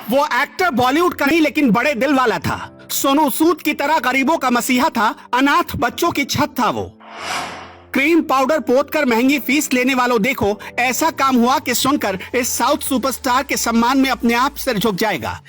वो एक्टर बॉलीवुड का नहीं लेकिन बड़े दिल वाला था। सोनू सूद की तरह गरीबों का मसीहा था, अनाथ बच्चों की छत था वो। क्रीम पाउडर पोत कर महंगी फीस लेने वालों देखो, ऐसा काम हुआ कि सुनकर इस साउथ सुपरस्टार के सम्मान में अपने आप सिर झुक जाएगा।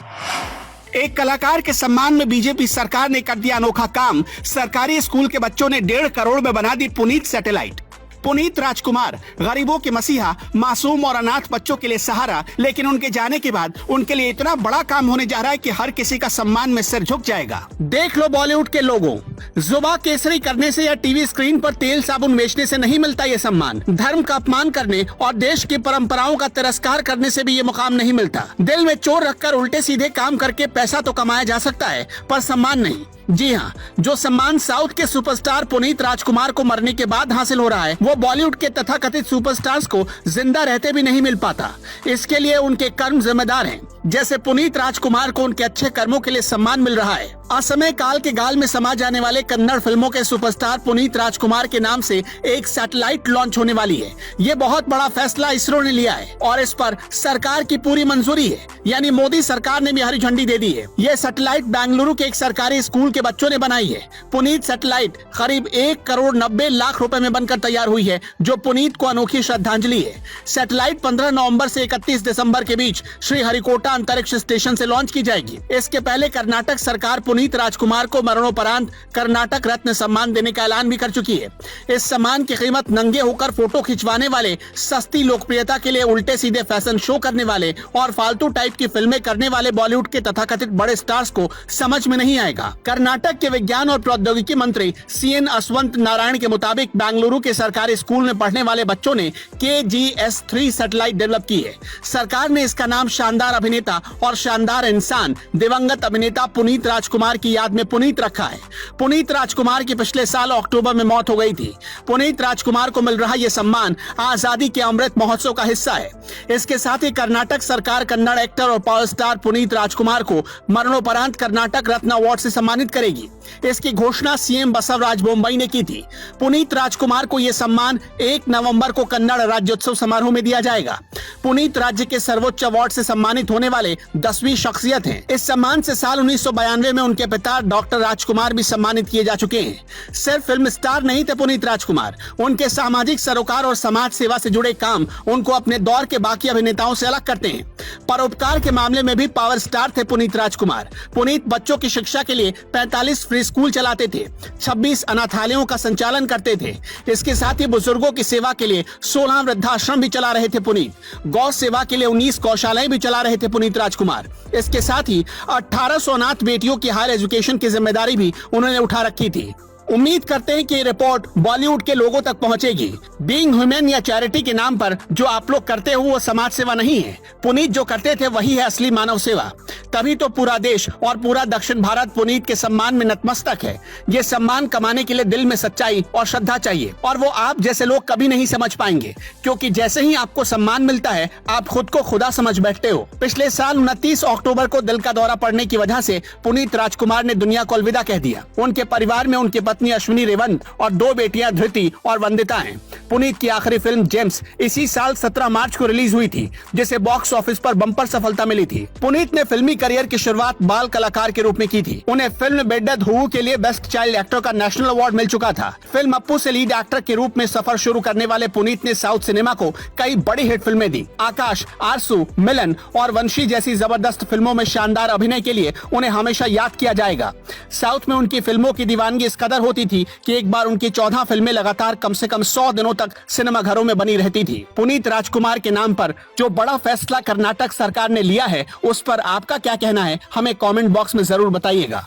एक कलाकार के सम्मान में बीजेपी सरकार ने कर दिया अनोखा काम। सरकारी स्कूल के बच्चों ने 1.5 करोड़ में बना दी पुनीत सैटेलाइट। पुनीत राजकुमार गरीबों के मसीहा, मासूम और अनाथ बच्चों के लिए सहारा, लेकिन उनके जाने के बाद उनके लिए इतना बड़ा काम होने जा रहा है कि हर किसी का सम्मान में सिर झुक जाएगा। देख लो बॉलीवुड के लोगों, जुबा केसरी करने से या टीवी स्क्रीन पर तेल साबुन बेचने से नहीं मिलता ये सम्मान। धर्म का अपमान करने और देश की परंपराओं का तिरस्कार करने से भी ये मुकाम नहीं मिलता। दिल में चोर रखकर उल्टे सीधे काम करके पैसा तो कमाया जा सकता है, पर सम्मान नहीं। जी हाँ, जो सम्मान साउथ के सुपरस्टार पुनीत राजकुमार को मरने के बाद हासिल हो रहा है, वो बॉलीवुड के तथाकथित सुपरस्टार्स को जिंदा रहते भी नहीं मिल पाता। इसके लिए उनके कर्म जिम्मेदार हैं। जैसे पुनीत राजकुमार को उनके अच्छे कर्मों के लिए सम्मान मिल रहा है। असमय काल के गाल में समा जाने वाले कन्नड़ फिल्मों के सुपरस्टार पुनीत राजकुमार के नाम से एक सैटेलाइट लॉन्च होने वाली है। ये बहुत बड़ा फैसला इसरो ने लिया है और इस पर सरकार की पूरी मंजूरी है, यानी मोदी सरकार ने भी हरी झंडी दे दी है। ये सैटेलाइट बेंगलुरु के एक सरकारी स्कूल के बच्चों ने बनाई है। पुनीत सैटेलाइट करीब 1 करोड़ 90 लाख रुपए में बनकर तैयार हुई है, जो पुनीत को अनोखी श्रद्धांजलि है। सैटेलाइट 15 नवंबर से 31 दिसंबर के बीच श्रीहरिकोटा अंतरिक्ष स्टेशन से लॉन्च की जाएगी। इसके पहले कर्नाटक सरकार पुनीत राजकुमार को मरणोपरांत कर्नाटक रत्न सम्मान देने का ऐलान भी कर चुकी है। इस सम्मान की कीमत नंगे होकर फोटो खिंचवाने वाले, सस्ती लोकप्रियता के लिए उल्टे सीधे फैशन शो करने वाले और फालतू टाइप की फिल्में करने वाले बॉलीवुड के तथाकथित बड़े स्टार्स को समझ में नहीं आएगा। कर्नाटक के विज्ञान और प्रौद्योगिकी मंत्री CN अश्वंत नारायण के मुताबिक बेंगलुरु के सरकारी स्कूल में पढ़ने वाले बच्चों ने KGS-3 सैटेलाइट डेवलप की है। सरकार ने इसका नाम शानदार अभिनेता और शानदार इंसान दिवंगत अभिनेता पुनीत राजकुमार की याद में पुनीत रखा है। पुनीत राजकुमार की पिछले साल अक्टूबर में मौत हो गई थी। पुनीत राजकुमार को मिल रहा यह सम्मान आजादी के अमृत महोत्सव का हिस्सा है। इसके साथ ही कर्नाटक सरकार कन्नड़ एक्टर और पावर स्टार पुनीत राजकुमार को मरणोपरांत कर्नाटक रत्न अवार्ड से सम्मानित करेगी। इसकी घोषणा CM बसवराज बोम्मई ने की थी। पुनीत राजकुमार को यह सम्मान 1 नवंबर को कन्नड़ राज्योत्सव समारोह में दिया जाएगा। पुनीत राज्य के सर्वोच्च अवार्ड से सम्मानित होने वाले 10वीं शख्सियत हैं। इस सम्मान से साल 1992 में उनके पिता डॉक्टर राजकुमार भी सम्मानित किए जा चुके हैं। सिर्फ फिल्म स्टार नहीं थे पुनीत राजकुमार, उनके सामाजिक सरोकार और समाज सेवा से जुड़े काम उनको अपने दौर के बाकी अभिनेताओं से अलग करते हैं। परोपकार के मामले में भी पावर स्टार थे पुनीत राजकुमार। पुनीत बच्चों की शिक्षा के लिए 45 फ्री स्कूल चलाते थे, 26 अनाथालयों का संचालन करते थे। इसके साथ ही बुजुर्गों की सेवा के लिए 16 वृद्धाश्रम भी चला रहे थे पुनीत। गौ सेवा के लिए 19 गौशालाएं भी चला रहे थे पुनीत राजकुमार। इसके साथ ही 1800 अनाथ बेटियों की हायर एजुकेशन की जिम्मेदारी भी उन्होंने उठा रखी थी। उम्मीद करते हैं कि ये रिपोर्ट बॉलीवुड के लोगों तक पहुंचेगी। बीइंग ह्यूमन या चैरिटी के नाम पर जो आप लोग करते हो वो समाज सेवा नहीं है। पुनीत जो करते थे वही है असली मानव सेवा। तभी तो पूरा देश और पूरा दक्षिण भारत पुनीत के सम्मान में नतमस्तक है। ये सम्मान कमाने के लिए दिल में सच्चाई और श्रद्धा चाहिए, और वो आप जैसे लोग कभी नहीं समझ पाएंगे, क्योंकि जैसे ही आपको सम्मान मिलता है आप खुद को खुदा समझ बैठते हो। पिछले साल 29 अक्टूबर को दिल का दौरा पड़ने की वजह से पुनीत राजकुमार ने दुनिया को अलविदा कह दिया। उनके परिवार में उनके पत्नी अश्विनी रेवंत और 2 बेटियां धृति और वंदिता हैं। पुनीत की आखिरी फिल्म जेम्स इसी साल 17 मार्च को रिलीज हुई थी, जिसे बॉक्स ऑफिस पर बम्पर सफलता मिली थी। पुनीत ने फिल्मी करियर की शुरुआत बाल कलाकार के रूप में की थी। उन्हें फिल्म बेड्डद हूऊ के लिए बेस्ट चाइल्ड एक्टर का नेशनल अवार्ड मिल चुका था। फिल्म अप्पू से लीड एक्टर के रूप में सफर शुरू करने वाले पुनीत ने साउथ सिनेमा को कई बड़ी हिट फिल्में दी। आकाश, आरसू, मिलन और वंशी जैसी जबरदस्त फिल्मों में शानदार अभिनय के लिए उन्हें हमेशा याद किया जाएगा। साउथ में उनकी फिल्मों की दीवानगी इस कदर होती थी कि एक बार उनकी 14 फिल्में लगातार कम से कम 100 दिनों तक सिनेमा घरों में बनी रहती थी। पुनीत राजकुमार के नाम पर जो बड़ा फैसला कर्नाटक सरकार ने लिया है, उस पर आपका क्या कहना है, हमें कमेंट बॉक्स में जरूर बताइएगा।